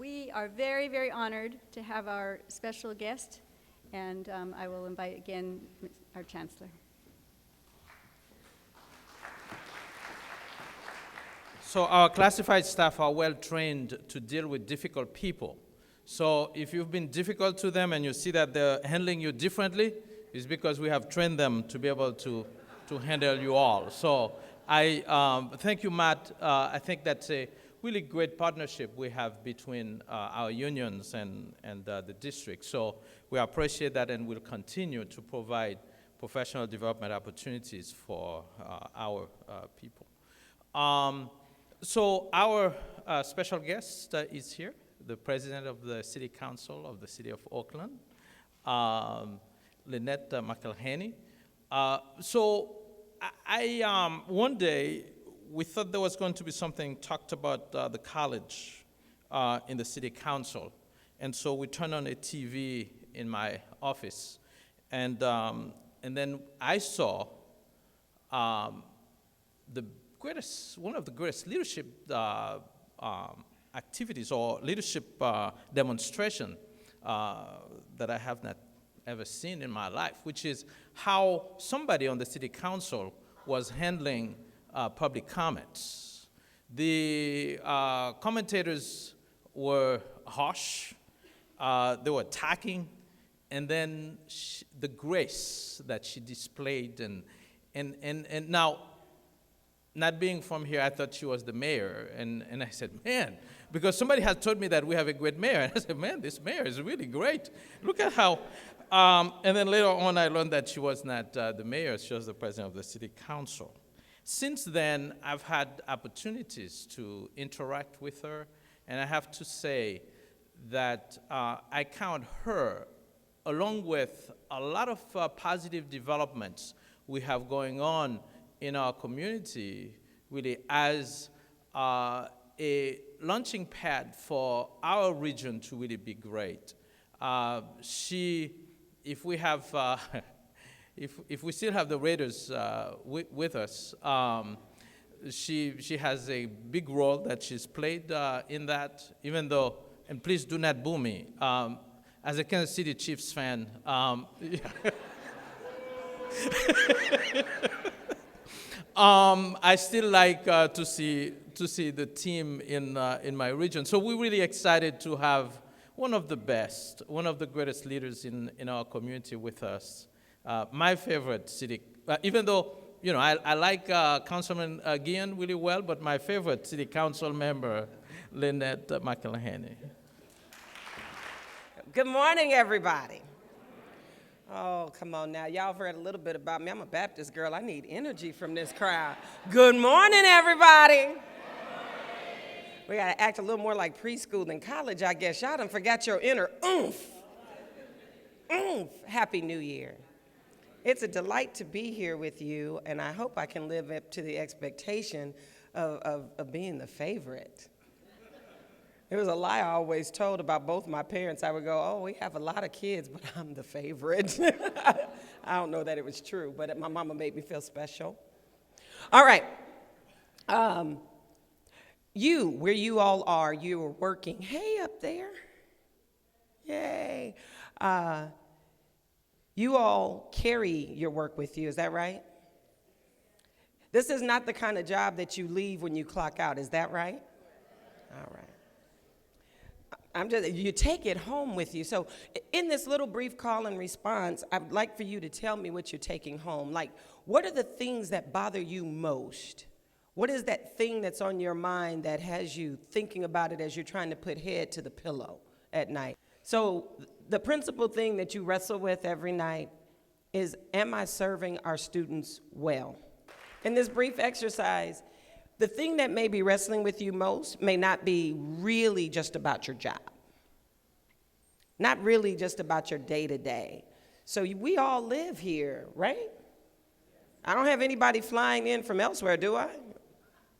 We are very, very honored to have our special guest, and I will invite again our Chancellor. So our classified staff are well trained to deal with difficult people. So if you've been difficult to them and you see that they're handling you differently, it's because we have trained them to be able to handle you all. So I thank you, Matt. I think that's a really great partnership we have between our unions and the district. So we appreciate that, and we'll continue to provide professional development opportunities for our people. So our special guest is here, the president of the City Council of the City of Oakland, Lynette McElhaney. So one day, we thought there was going to be something talked about the college in the City Council. And so we turned on a TV in my office. And then I saw one of the greatest leadership activities or leadership demonstration that I have not ever seen in my life, which is how somebody on the City Council was handling public comments. The commentators were harsh, they were attacking, and then the grace that she displayed, and now, not being from here, I thought she was the mayor, and I said, man, because somebody had told me that we have a great mayor, and I said, man, this mayor is really great. Look at how, and then later on I learned that she was not the mayor, she was the president of the City Council. Since then, I've had opportunities to interact with her, and I have to say that I count her, along with a lot of positive developments we have going on in our community, really as a launching pad for our region to really be great. If we have, if we still have the Raiders with us, she has a big role that she's played in that, even though, and please do not boo me, as a Kansas City Chiefs fan, I still like to see the team in my region. So we're really excited to have one of the best, one of the greatest leaders in our community with us. My favorite city, even though I like Councilman Guillen really well, but my favorite city council member, Lynette McElhaney. Good morning, everybody. Oh, come on now. Y'all have heard a little bit about me. I'm a Baptist girl. I need energy from this crowd. Good morning, everybody. We got to act a little more like preschool than college, I guess. Y'all done forgot your inner oomph. Oomph. Happy New Year. It's a delight to be here with you, and I hope I can live up to the expectation of being the favorite. There was a lie I always told about both my parents. I would go, oh, we have a lot of kids, but I'm the favorite. I don't know that it was true, but my mama made me feel special. All right. Where you all are, you are working. Hey, up there. Yay. You all carry your work with you, is that right? This is not the kind of job that you leave when you clock out, is that right? All right. You take it home with you. So in this little brief call and response, I'd like for you to tell me what you're taking home. Like, what are the things that bother you most? What is that thing that's on your mind that has you thinking about it as you're trying to put head to the pillow at night? So the principal thing that you wrestle with every night is, am I serving our students well? In this brief exercise, the thing that may be wrestling with you most may not be really just about your job, not really just about your day-to-day. So we all live here, right? I don't have anybody flying in from elsewhere, do I?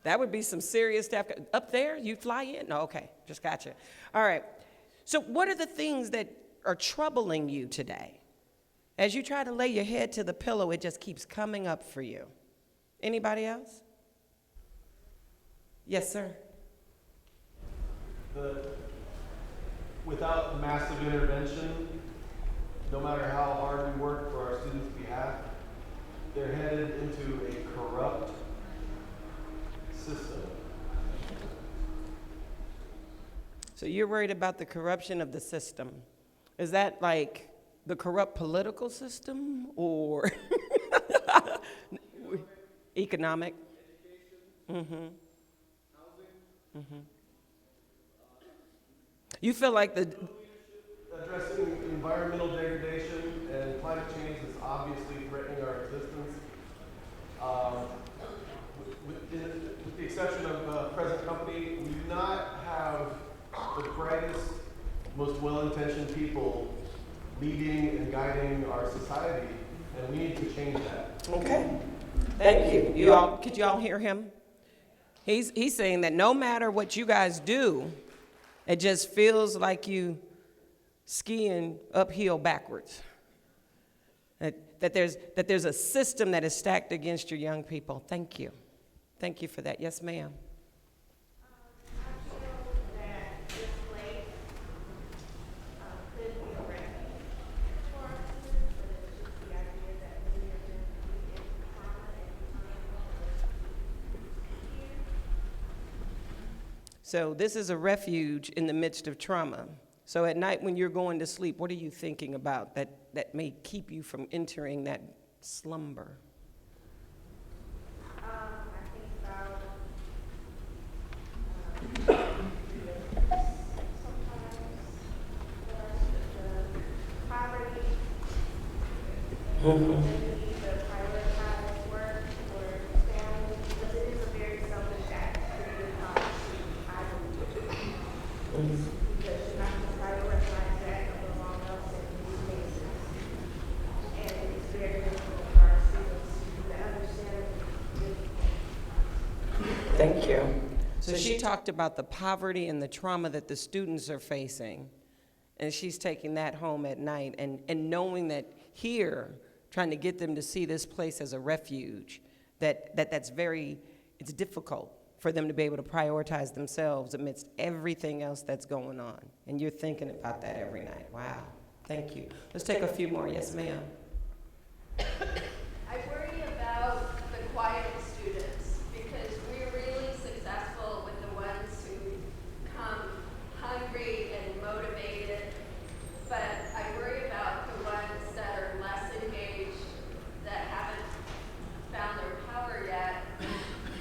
That would be some serious stuff. Up there, you fly in? No, okay, just gotcha. All right, so what are the things that are troubling you today? As you try to lay your head to the pillow, it just keeps coming up for you. Anybody else? Yes, sir. without massive intervention, no matter how hard we work for our students' behalf, they're headed into a corrupt system. So you're worried about the corruption of the system. Is that like the corrupt political system or economic? Mm-hmm. You feel like the Addressing environmental degradation and climate change is obviously threatening our existence. With the exception of the present company, we do not have the brightest, most well-intentioned people leading and guiding our society, and we need to change that. Okay. Thank you. Could you all hear him? He's saying that no matter what you guys do, it just feels like you skiing uphill backwards. That there's a system that is stacked against your young people. Thank you. Thank you for that. Yes, ma'am. So this is a refuge in the midst of trauma. So at night when you're going to sleep, what are you thinking about that may keep you from entering that slumber? I think about sometimes the poverty, the need to prioritize work or family, because it is a very selfish act to be I believe. Because you're not going to prioritize that over long else in these cases. And it's very difficult for our students to understand. Thank you. So she talked about the poverty and the trauma that the students are facing, and she's taking that home at night, and knowing that here, trying to get them to see this place as a refuge, that's very, it's difficult for them to be able to prioritize themselves amidst everything else that's going on. And you're thinking about that every night. Wow. Thank you. Let's take a few more. Yes, ma'am. I worry about the quiet students because we're really successful with the ones who come hungry and motivated, but I worry about the ones that are less engaged, that haven't found their power yet,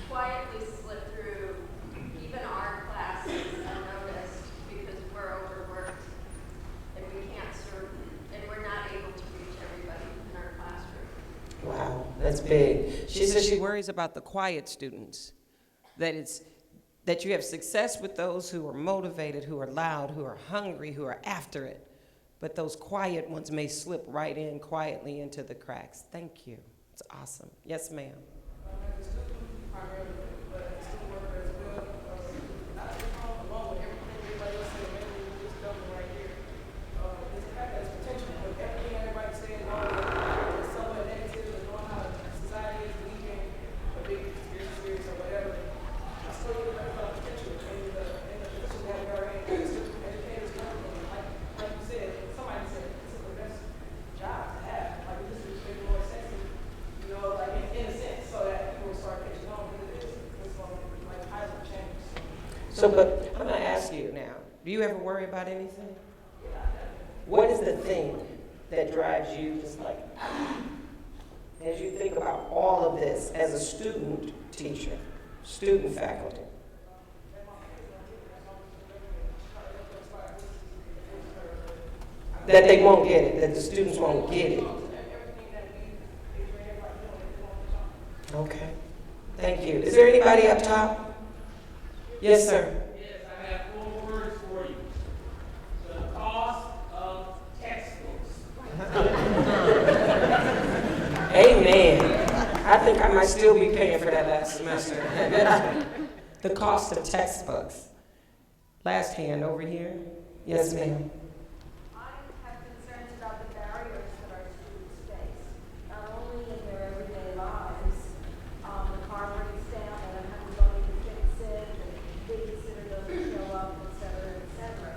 quietly slip through even our classes unnoticed because we're overworked and we can't serve, and we're not able to reach everybody in our classroom. Wow, that's big. She says she worries about the quiet students, that you have success with those who are motivated, who are loud, who are hungry, who are after it, but those quiet ones may slip right in quietly into the cracks. Thank you. It's awesome. Yes, ma'am. As a student, primarily, but as a student worker as well, not to come along with everything everybody else said, maybe we just double right here. There's a fact that it's potential, but everything everybody's saying is somewhat negative and knowing how society is leaving a big conspiracy or whatever. I still look at the potential in the position that we are in, as educators, like you said, somebody said, this is the best job to have. Like, this is maybe more sexy, you know, like in a sense, so that people will start catching on because it's going to like positive change. So, but I'm going to ask you now, do you ever worry about anything? What is the thing that drives you just like, as you think about all of this as a student teacher, student faculty? That they won't get it, that the students won't get it. Okay, thank you. Is there anybody up top? Yes, sir. Yes, I have 4 words for you. The cost of textbooks. Amen. I think I might still be paying for that last semester. The cost of textbooks. Last hand over here. Yes, ma'am. I have concerns about the barriers that our students face, not only in their everyday lives, the car breaks down and I have to go in to fix it, and babysitter doesn't show up, et cetera, et cetera.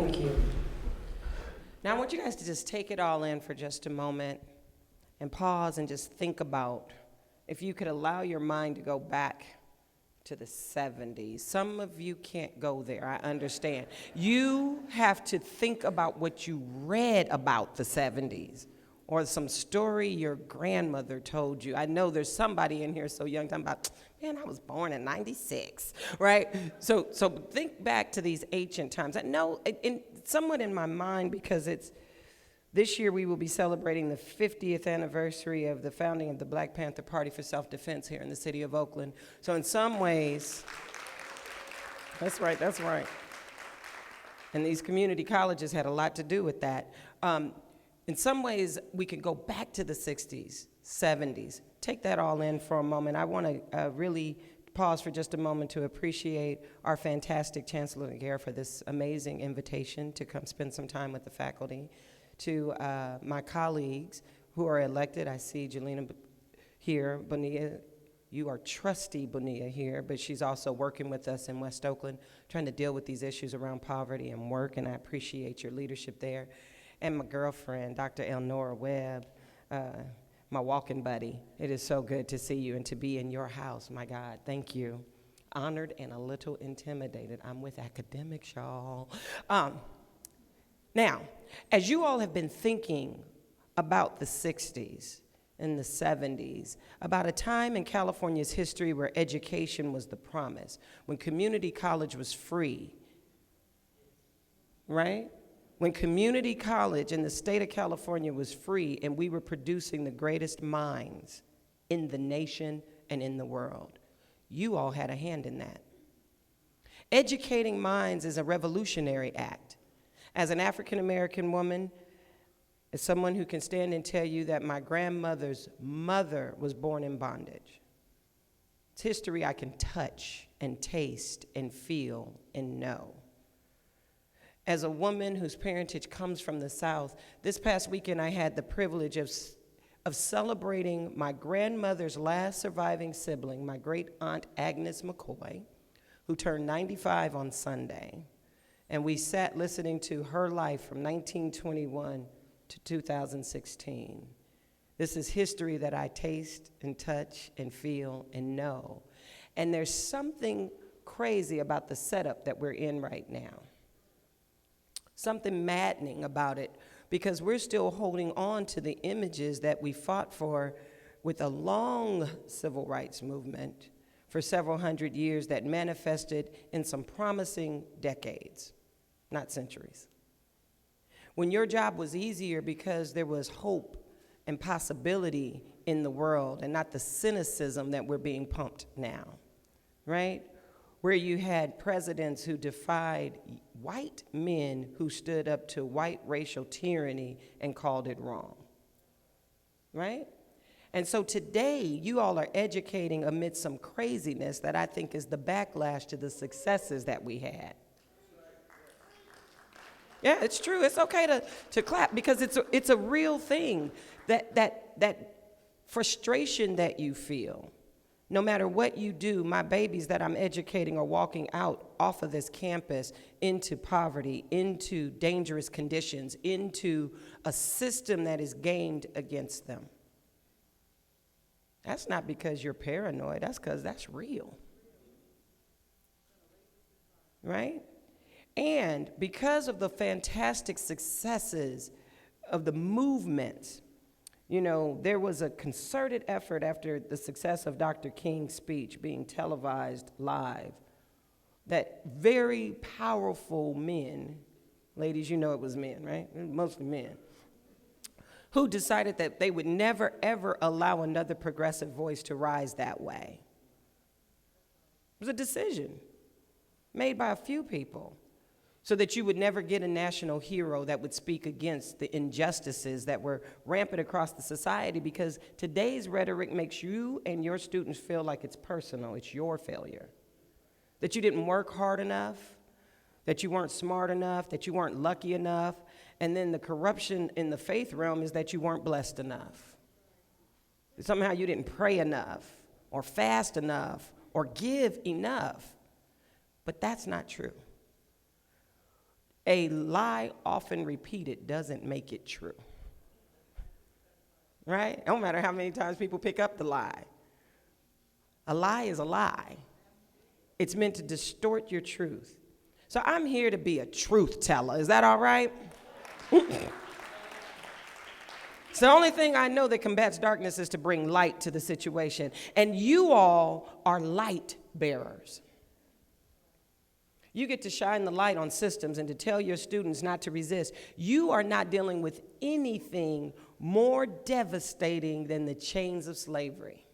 Thank you. Now, I want you guys to just take it all in for just a moment and pause and just think about if you could allow your mind to go back to the 70s. Some of you can't go there, I understand. You have to think about what you read about the 70s or some story your grandmother told you. I know there's somebody in here so young talking about, man, I was born in 96, right? So think back to these ancient times. I know somewhat in my mind because this year we will be celebrating the 50th anniversary of the founding of the Black Panther Party for Self-Defense here in the city of Oakland. So in some ways, that's right. And these community colleges had a lot to do with that. In some ways, we can go back to the 60s, 70s. Take that all in for a moment. I want to really pause for just a moment to appreciate our fantastic Chancellor Laguerre for this amazing invitation to come spend some time with the faculty. To my colleagues who are elected, I see Jelena here, Bonilla. You are trustee Bonilla here, but she's also working with us in West Oakland, trying to deal with these issues around poverty and work, and I appreciate your leadership there. And my girlfriend, Dr. Elnora Webb, my walking buddy. It is so good to see you and to be in your house. My God, thank you. Honored and a little intimidated. I'm with academics, y'all. Now, as you all have been thinking about the 60s and the 70s, about a time in California's history where education was the promise, when community college was free, right? When community college in the state of California was free and we were producing the greatest minds in the nation and in the world, you all had a hand in that. Educating minds is a revolutionary act. As an African-American woman, as someone who can stand and tell you that my grandmother's mother was born in bondage, it's history I can touch and taste and feel and know. As a woman whose parentage comes from the South, this past weekend I had the privilege of celebrating my grandmother's last surviving sibling, my great aunt Agnes McCoy, who turned 95 on Sunday. And we sat listening to her life from 1921 to 2016. This is history that I taste and touch and feel and know. And there's something crazy about the setup that we're in right now. Something maddening about it, because we're still holding on to the images that we fought for with a long civil rights movement for several hundred years that manifested in some promising decades. Not centuries. When your job was easier because there was hope and possibility in the world and not the cynicism that we're being pumped now, right? Where you had presidents who defied white men who stood up to white racial tyranny and called it wrong, right? And so today, you all are educating amid some craziness that I think is the backlash to the successes that we had. Yeah, it's true. It's okay to clap because it's a real thing. That frustration that you feel, no matter what you do, my babies that I'm educating are walking out off of this campus into poverty, into dangerous conditions, into a system that is gamed against them. That's not because you're paranoid. That's because that's real. Right? And because of the fantastic successes of the movement, there was a concerted effort after the success of Dr. King's speech being televised live, that very powerful men, ladies, it was men, right? Mostly men, who decided that they would never, ever allow another progressive voice to rise that way. It was a decision made by a few people, so that you would never get a national hero that would speak against the injustices that were rampant across the society, because today's rhetoric makes you and your students feel like it's personal, it's your failure. That you didn't work hard enough, that you weren't smart enough, that you weren't lucky enough, and then the corruption in the faith realm is that you weren't blessed enough. Somehow you didn't pray enough, or fast enough, or give enough. But that's not true. A lie often repeated doesn't make it true. Right? It don't matter how many times people pick up the lie. A lie is a lie. It's meant to distort your truth. So I'm here to be a truth teller. Is that all right? It's the only thing I know that combats darkness is to bring light to the situation. And you all are light bearers. You get to shine the light on systems and to tell your students not to resist. You are not dealing with anything more devastating than the chains of slavery.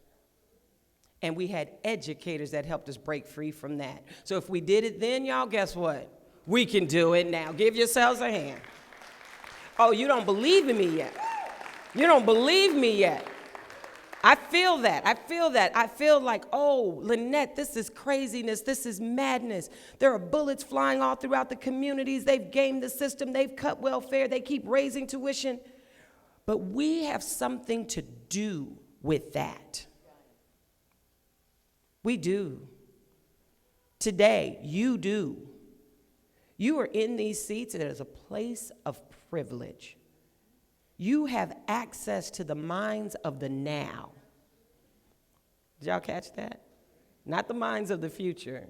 And we had educators that helped us break free from that. So if we did it then, y'all, guess what? We can do it now. Give yourselves a hand. Oh, you don't believe in me yet. You don't believe me yet. I feel that. I feel like, oh, Lynette, this is craziness. This is madness. There are bullets flying all throughout the communities. They've gamed the system. They've cut welfare. They keep raising tuition. But we have something to do with that. We do. Today, you do. You are in these seats. It is a place of privilege. You have access to the minds of the now. Did y'all catch that? Not the minds of the future,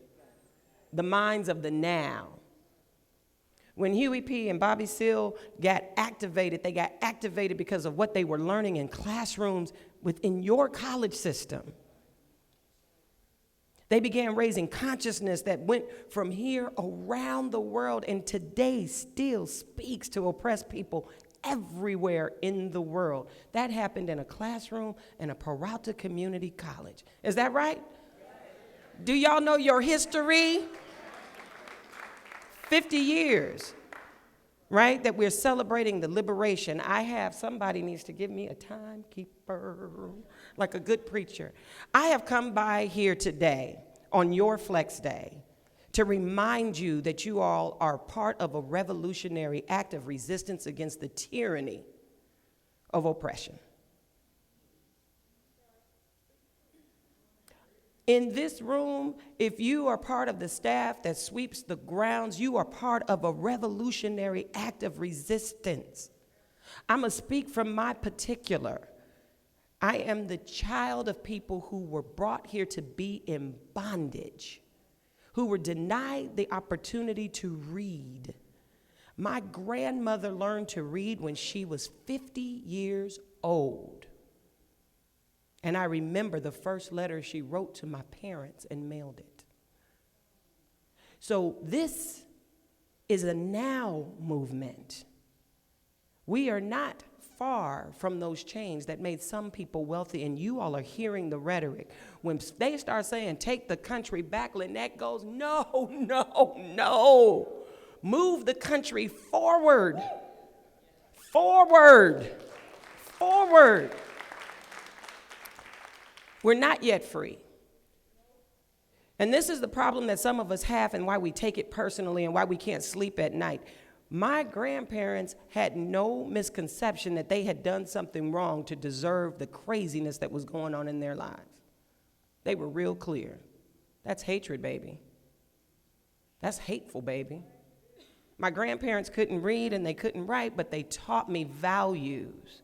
the minds of the now. When Huey P. and Bobby Seale got activated, they got activated because of what they were learning in classrooms within your college system. They began raising consciousness that went from here around the world and today still speaks to oppressed people everywhere in the world. That happened in a classroom in a Peralta community college. Is that right? Do y'all know your history? 50 years, right, that we're celebrating the liberation. Somebody needs to give me a timekeeper, like a good preacher. I have come by here today on your Flex Day to remind you that you all are part of a revolutionary act of resistance against the tyranny of oppression. In this room, if you are part of the staff that sweeps the grounds, you are part of a revolutionary act of resistance. I'm going to speak from my particular. I am the child of people who were brought here to be in bondage, who were denied the opportunity to read. My grandmother learned to read when she was 50 years old. And I remember the first letter she wrote to my parents and mailed it. So this is a now movement. We are not far from those chains that made some people wealthy, and you all are hearing the rhetoric. When they start saying, take the country back, Lynette goes, no, no, no. Move the country forward. Forward. Forward. We're not yet free. And this is the problem that some of us have and why we take it personally and why we can't sleep at night. My grandparents had no misconception that they had done something wrong to deserve the craziness that was going on in their lives. They were real clear. That's hatred, baby. That's hateful, baby. My grandparents couldn't read and they couldn't write, but they taught me values.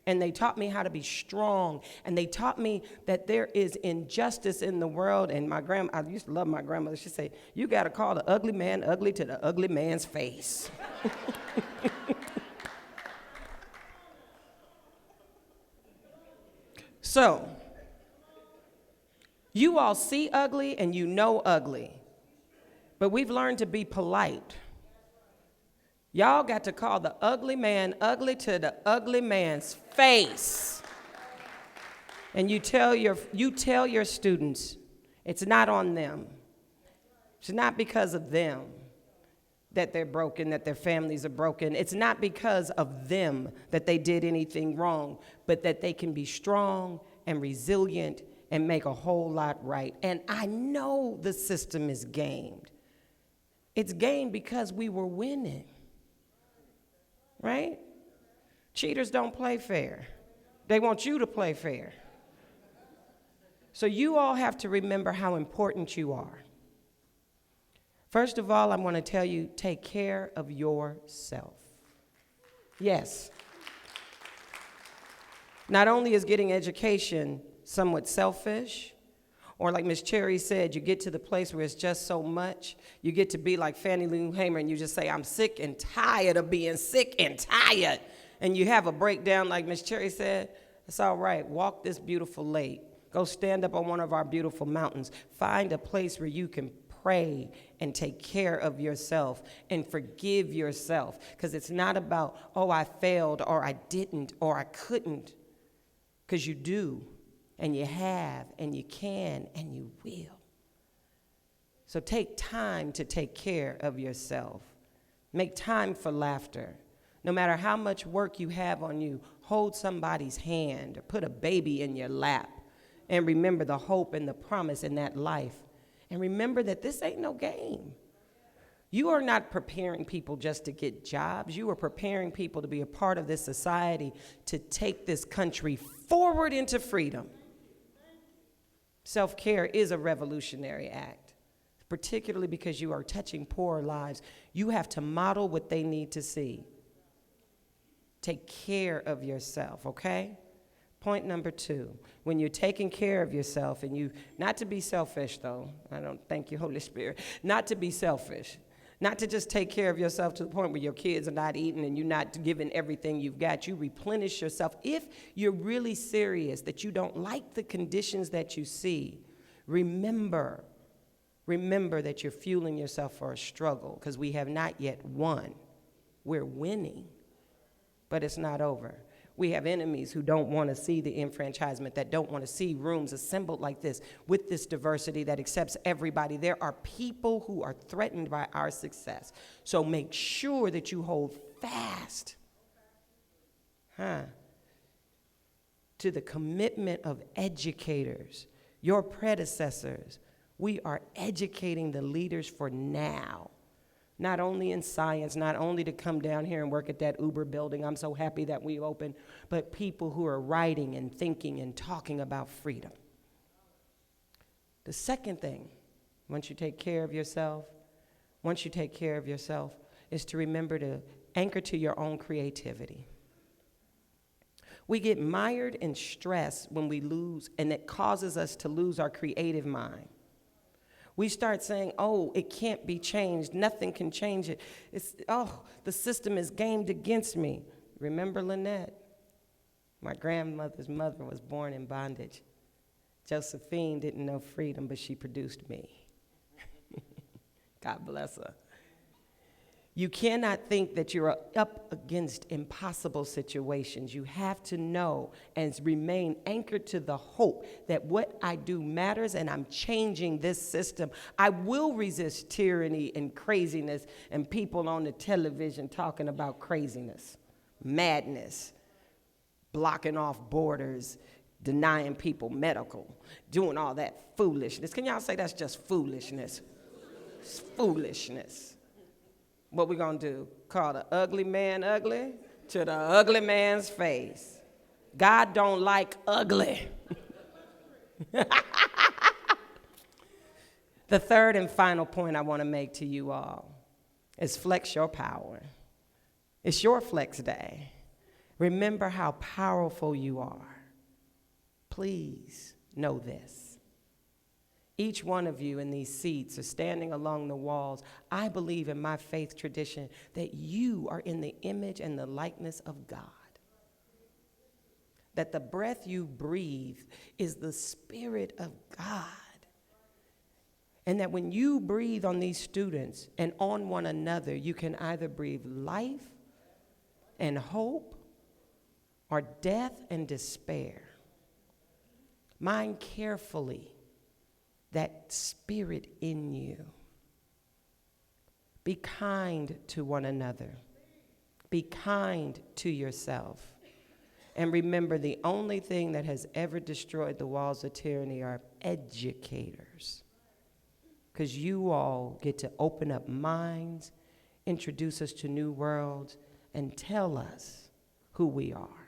And they taught me how to be strong. And they taught me that there is injustice in the world. And I used to love my grandmother. She'd say, you got to call the ugly man ugly to the ugly man's face. So, you all see ugly and you know ugly. But we've learned to be polite. Y'all got to call the ugly man ugly to the ugly man's face. And you tell your students, it's not on them. It's not because of them that they're broken, that their families are broken. It's not because of them that they did anything wrong, but that they can be strong and resilient and make a whole lot right. And I know the system is gamed. It's gamed because we were winning. Right? Cheaters don't play fair. They want you to play fair. So you all have to remember how important you are. First of all, I want to tell you, take care of yourself. Yes. Not only is getting education somewhat selfish, or like Miss Cherry said, you get to the place where it's just so much, you get to be like Fannie Lou Hamer and you just say, I'm sick and tired of being sick and tired. And you have a breakdown like Miss Cherry said, it's all right, walk this beautiful lake. Go stand up on one of our beautiful mountains. Find a place where you can pray and take care of yourself and forgive yourself. Because it's not about, oh, I failed or I didn't or I couldn't. Because you do, and you have, and you can, and you will. So take time to take care of yourself. Make time for laughter. No matter how much work you have on you, hold somebody's hand or put a baby in your lap. And remember the hope and the promise in that life. And remember that this ain't no game. You are not preparing people just to get jobs. You are preparing people to be a part of this society, to take this country forward into freedom. Self-care is a revolutionary act, particularly because you are touching poor lives. You have to model what they need to see. Take care of yourself, okay? Point number 2, when you're taking care of yourself, and you, not to be selfish though, I don't thank you, Holy Spirit, not to be selfish, not to just take care of yourself to the point where your kids are not eating and you're not giving everything you've got. You replenish yourself. If you're really serious that you don't like the conditions that you see, remember that you're fueling yourself for a struggle, because we have not yet won. We're winning, but it's not over. We have enemies who don't want to see the enfranchisement, that don't want to see rooms assembled like this with this diversity that accepts everybody. There are people who are threatened by our success. So make sure that you hold fast to the commitment of educators, your predecessors. We are educating the leaders for now. Not only in science, not only to come down here and work at that Uber building, I'm so happy that we opened, but people who are writing and thinking and talking about freedom. The second thing, once you take care of yourself, is to remember to anchor to your own creativity. We get mired in stress when we lose, and it causes us to lose our creative mind. We start saying, oh, it can't be changed. Nothing can change it. The system is gamed against me. Remember Lynette? My grandmother's mother was born in bondage. Josephine didn't know freedom, but she produced me. God bless her. You cannot think that you're up against impossible situations. You have to know and remain anchored to the hope that what I do matters, and I'm changing this system. I will resist tyranny and craziness and people on the television talking about craziness, madness, blocking off borders, denying people medical, doing all that foolishness. Can y'all say that's just foolishness? It's foolishness. What we gonna do? Call the ugly man ugly to the ugly man's face. God don't like ugly. The third and final point I want to make to you all is flex your power. It's your flex day. Remember how powerful you are. Please know this. Each one of you in these seats are standing along the walls. I believe in my faith tradition that you are in the image and the likeness of God. That the breath you breathe is the Spirit of God. And that when you breathe on these students and on one another, you can either breathe life and hope or death and despair. Mind carefully that spirit in you. Be kind to one another. Be kind to yourself. And remember, the only thing that has ever destroyed the walls of tyranny are educators. Because you all get to open up minds, introduce us to new worlds, and tell us who we are.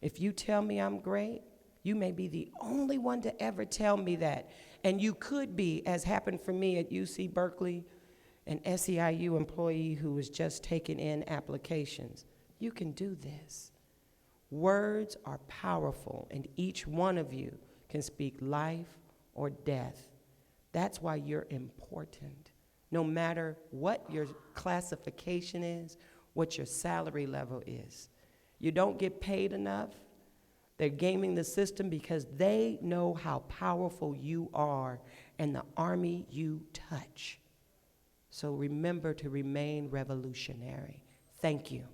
If you tell me I'm great, you may be the only one to ever tell me that. And you could be, as happened for me at UC Berkeley, an SEIU employee who was just taking in applications. You can do this. Words are powerful, and each one of you can speak life or death. That's why you're important. No matter what your classification is, what your salary level is. You don't get paid enough. They're gaming the system because they know how powerful you are and the army you touch. So remember to remain revolutionary. Thank you.